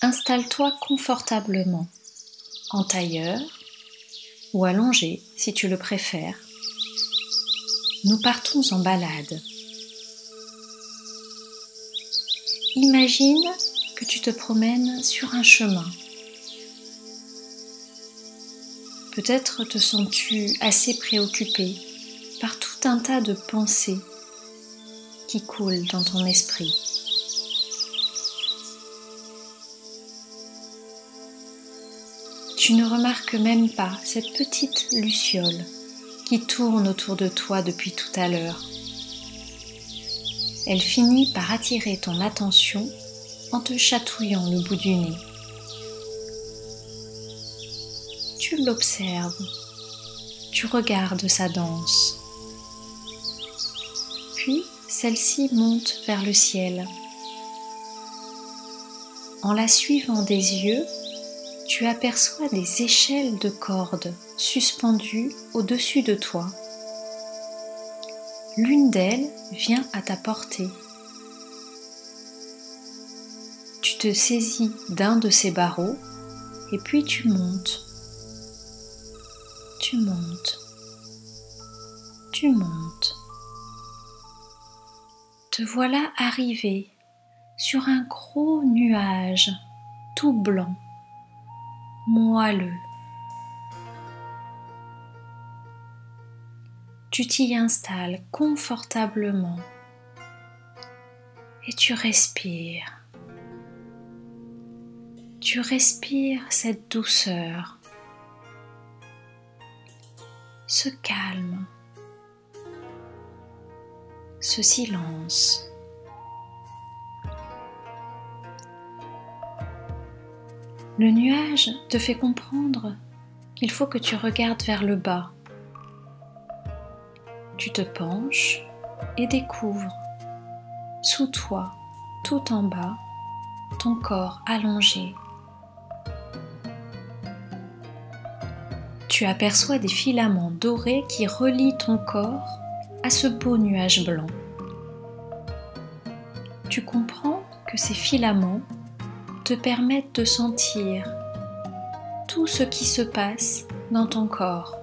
Installe-toi confortablement, en tailleur ou allongé si tu le préfères. Nous partons en balade. Imagine que tu te promènes sur un chemin. Peut-être te sens-tu assez préoccupé par tout un tas de pensées qui coulent dans ton esprit. Tu ne remarques même pas cette petite luciole qui tourne autour de toi depuis tout à l'heure. Elle finit par attirer ton attention en te chatouillant le bout du nez. Tu l'observes, tu regardes sa danse. Puis celle-ci monte vers le ciel. En la suivant des yeux, tu aperçois des échelles de cordes suspendues au-dessus de toi. L'une d'elles vient à ta portée. Tu te saisis d'un de ces barreaux et puis tu montes. Tu montes. Tu montes. Te voilà arrivé sur un gros nuage tout blanc, moelleux. Tu t'y installes confortablement et tu respires. Tu respires cette douceur, ce calme, ce silence. Le nuage te fait comprendre qu'il faut que tu regardes vers le bas. Tu te penches et découvres, sous toi, tout en bas, ton corps allongé. Tu aperçois des filaments dorés qui relient ton corps à ce beau nuage blanc. Tu comprends que ces filaments te permettent de sentir tout ce qui se passe dans ton corps.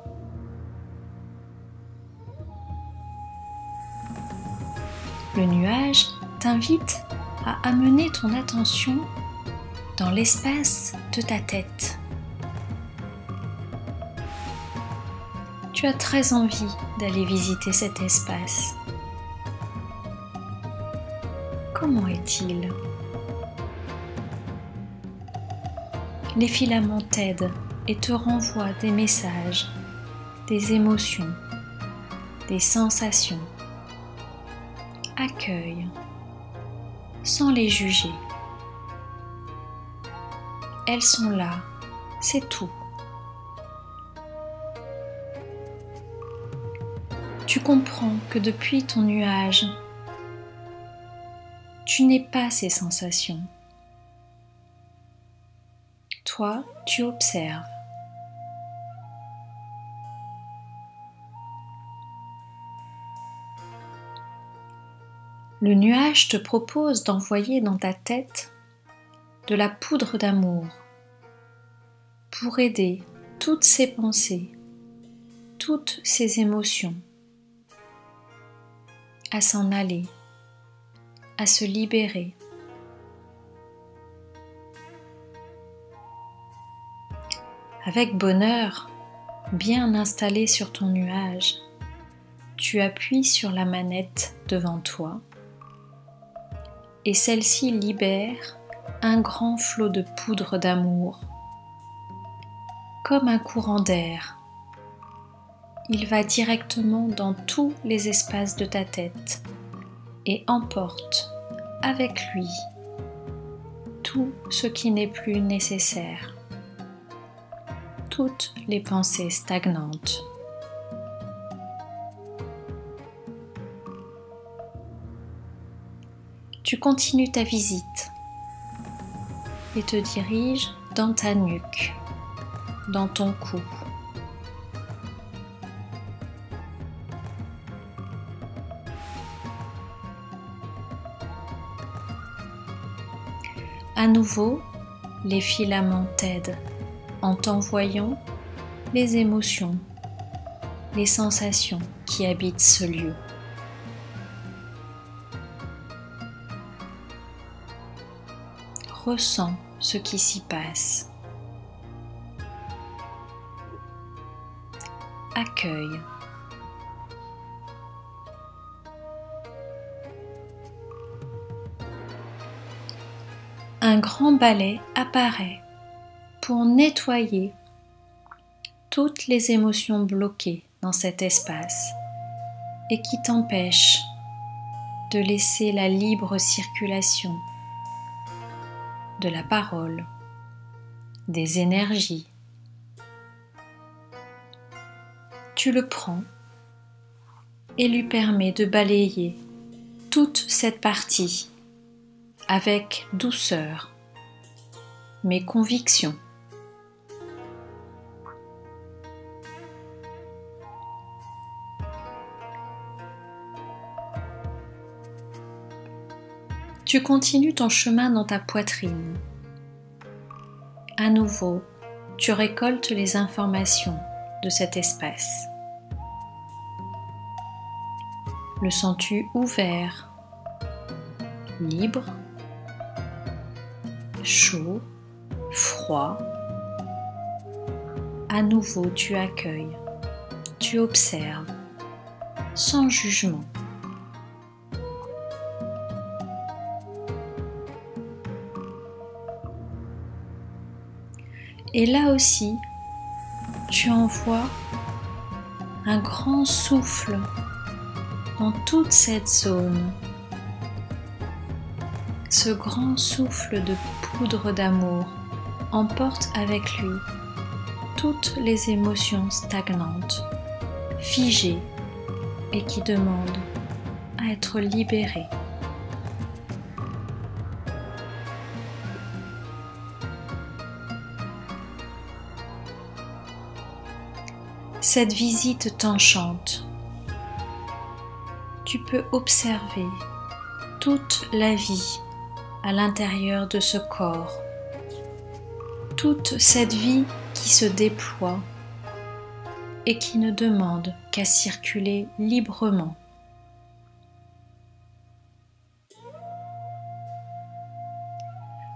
Le nuage t'invite à amener ton attention dans l'espace de ta tête. Tu as très envie d'aller visiter cet espace. Comment est-il ? Les filaments t'aident et te renvoient des messages, des émotions, des sensations. Accueille, sans les juger. Elles sont là, c'est tout. Tu comprends que depuis ton nuage, tu n'es pas ces sensations. Toi, tu observes. Le nuage te propose d'envoyer dans ta tête de la poudre d'amour pour aider toutes ces pensées, toutes ces émotions à s'en aller, à se libérer. Avec bonheur, bien installé sur ton nuage, tu appuies sur la manette devant toi et celle-ci libère un grand flot de poudre d'amour. Comme un courant d'air, il va directement dans tous les espaces de ta tête et emporte avec lui tout ce qui n'est plus nécessaire, toutes les pensées stagnantes. Tu continues ta visite et te diriges dans ta nuque, dans ton cou. À nouveau, les filaments t'aident en t'envoyant les émotions, les sensations qui habitent ce lieu. Ressens ce qui s'y passe. Accueille. Un grand balai apparaît pour nettoyer toutes les émotions bloquées dans cet espace et qui t'empêchent de laisser la libre circulation de la parole, des énergies. Tu le prends et lui permets de balayer toute cette partie avec douceur, mais conviction. Tu continues ton chemin dans ta poitrine. À nouveau, tu récoltes les informations de cet espace. Le sens-tu ouvert, libre, chaud, froid? À nouveau, tu accueilles, tu observes, sans jugement. Et là aussi, tu envoies un grand souffle dans toute cette zone. Ce grand souffle de poudre d'amour emporte avec lui toutes les émotions stagnantes, figées et qui demandent à être libérées. Cette visite t'enchante. Tu peux observer toute la vie à l'intérieur de ce corps, toute cette vie qui se déploie et qui ne demande qu'à circuler librement.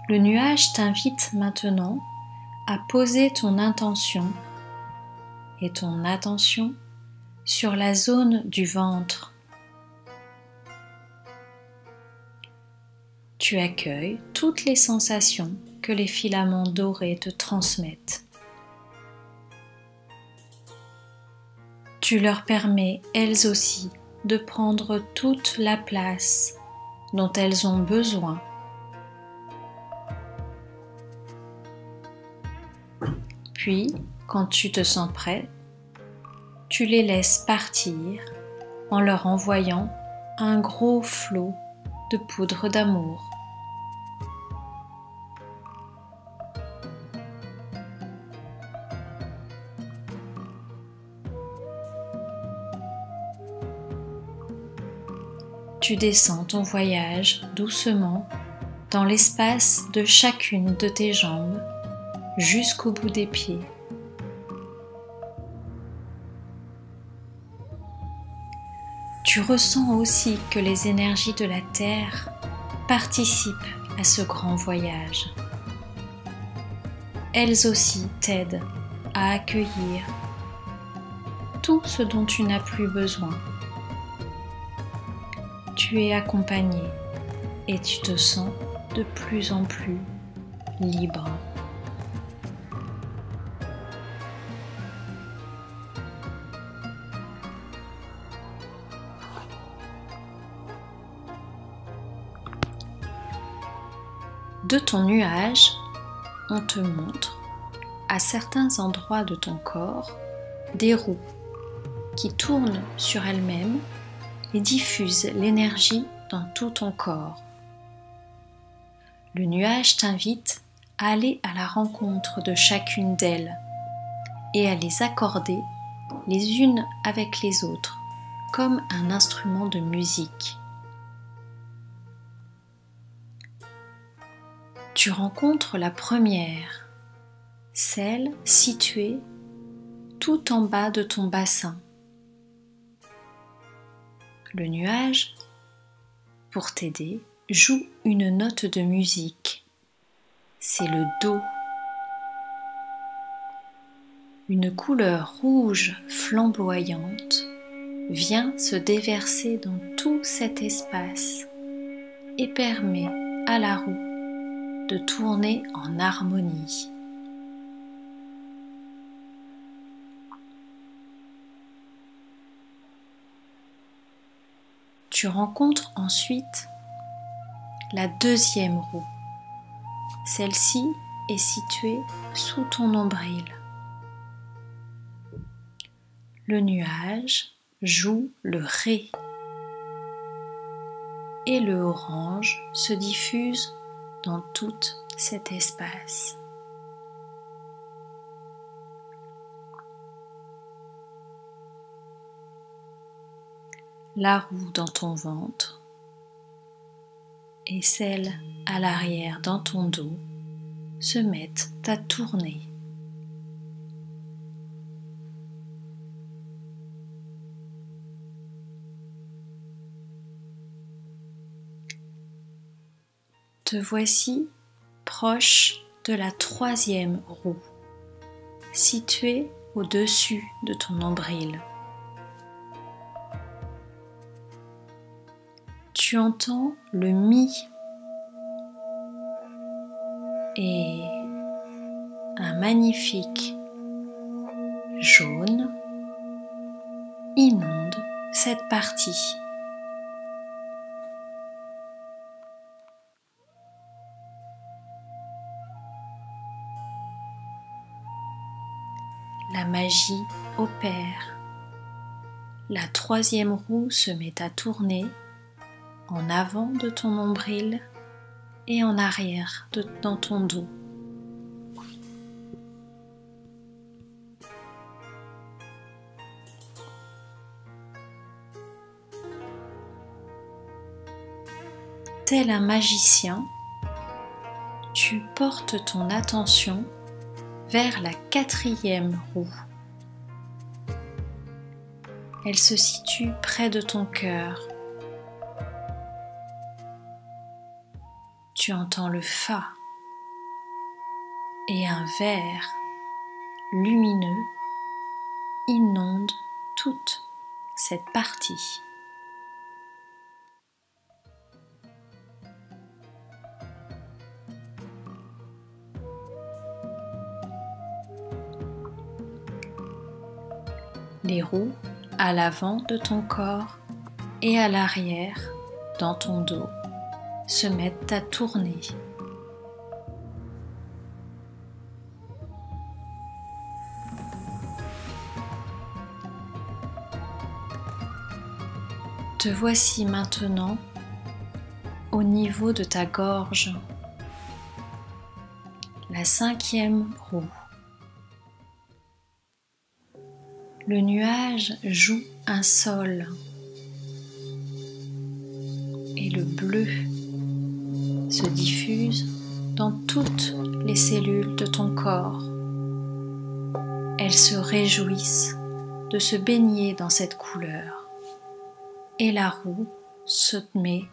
Le nuage t'invite maintenant à poser ton intention et ton attention sur la zone du ventre. Tu accueilles toutes les sensations que les filaments dorés te transmettent. Tu leur permets, elles aussi, de prendre toute la place dont elles ont besoin. Puis, quand tu te sens prêt, tu les laisses partir en leur envoyant un gros flot de poudre d'amour. Tu descends ton voyage doucement dans l'espace de chacune de tes jambes jusqu'au bout des pieds. Tu ressens aussi que les énergies de la Terre participent à ce grand voyage. Elles aussi t'aident à accueillir tout ce dont tu n'as plus besoin. Tu es accompagné et tu te sens de plus en plus libre. De ton nuage, on te montre, à certains endroits de ton corps, des roues qui tournent sur elles-mêmes et diffusent l'énergie dans tout ton corps. Le nuage t'invite à aller à la rencontre de chacune d'elles et à les accorder les unes avec les autres, comme un instrument de musique. Tu rencontres la première, celle située tout en bas de ton bassin. Le nuage, pour t'aider, joue une note de musique. C'est le Do. Une couleur rouge flamboyante vient se déverser dans tout cet espace et permet à la roue de tourner en harmonie. Tu rencontres ensuite la deuxième roue. Celle-ci est située sous ton nombril. Le nuage joue le Ré et le orange se diffuse dans tout cet espace. La roue dans ton ventre et celle à l'arrière dans ton dos se mettent à tourner. Te voici proche de la troisième roue, située au-dessus de ton nombril. Tu entends le Mi et un magnifique jaune inonde cette partie. La magie opère. La troisième roue se met à tourner en avant de ton nombril et en arrière dans ton dos. Tel un magicien, tu portes ton attention vers la quatrième roue. Elle se situe près de ton cœur. Tu entends le Fa et un vert lumineux inonde toute cette partie. Les roues à l'avant de ton corps et à l'arrière dans ton dos se mettent à tourner. Te voici maintenant au niveau de ta gorge, la cinquième roue. Le nuage joue un sol et le bleu se diffuse dans toutes les cellules de ton corps. Elles se réjouissent de se baigner dans cette couleur et la roue se met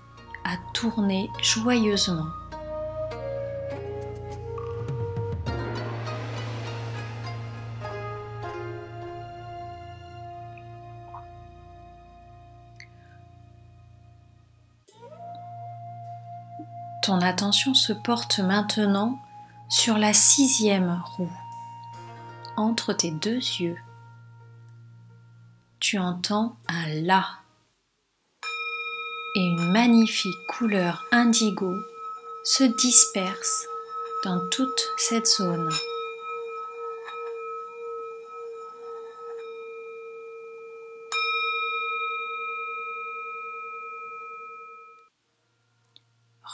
à tourner joyeusement. Ton attention se porte maintenant sur la sixième roue, entre tes deux yeux. Tu entends un La et une magnifique couleur indigo se disperse dans toute cette zone.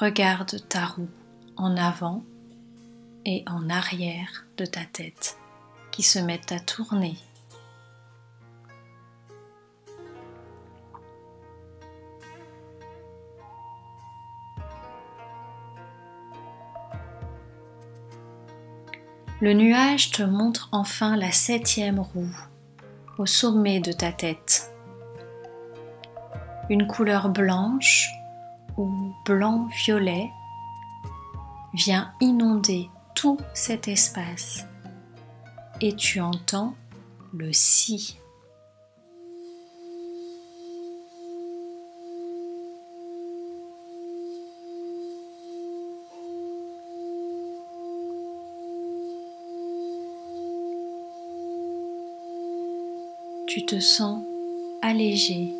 Regarde ta roue en avant et en arrière de ta tête qui se mettent à tourner. Le nuage te montre enfin la 7e roue au sommet de ta tête. Une couleur blanche ou blanc-violet vient inonder tout cet espace et tu entends le si. Tu te sens allégé,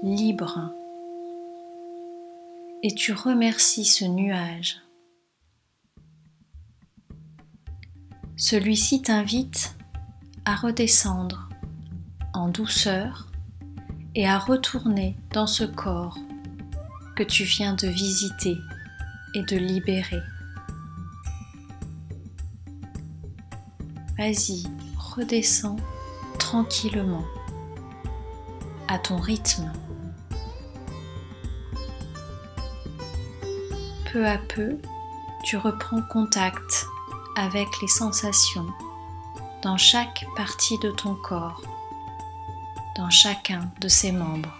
libre, et tu remercies ce nuage. Celui-ci t'invite à redescendre en douceur et à retourner dans ce corps que tu viens de visiter et de libérer. Vas-y, redescends tranquillement, à ton rythme. Peu à peu, tu reprends contact avec les sensations dans chaque partie de ton corps, dans chacun de ses membres.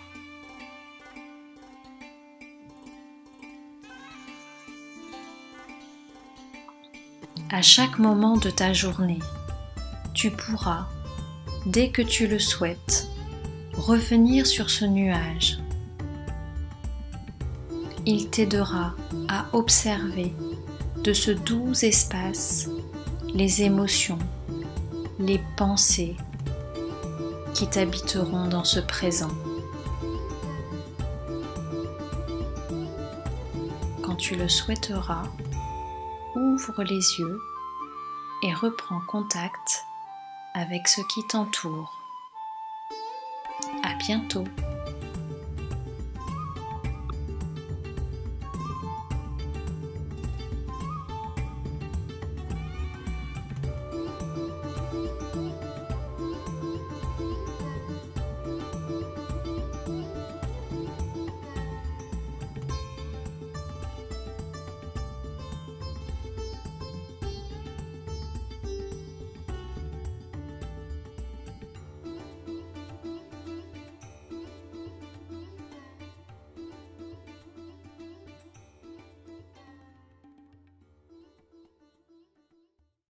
À chaque moment de ta journée, tu pourras, dès que tu le souhaites, revenir sur ce nuage. Il t'aidera à observer de ce doux espace les émotions, les pensées qui t'habiteront dans ce présent. Quand tu le souhaiteras, ouvre les yeux et reprends contact avec ce qui t'entoure. À bientôt.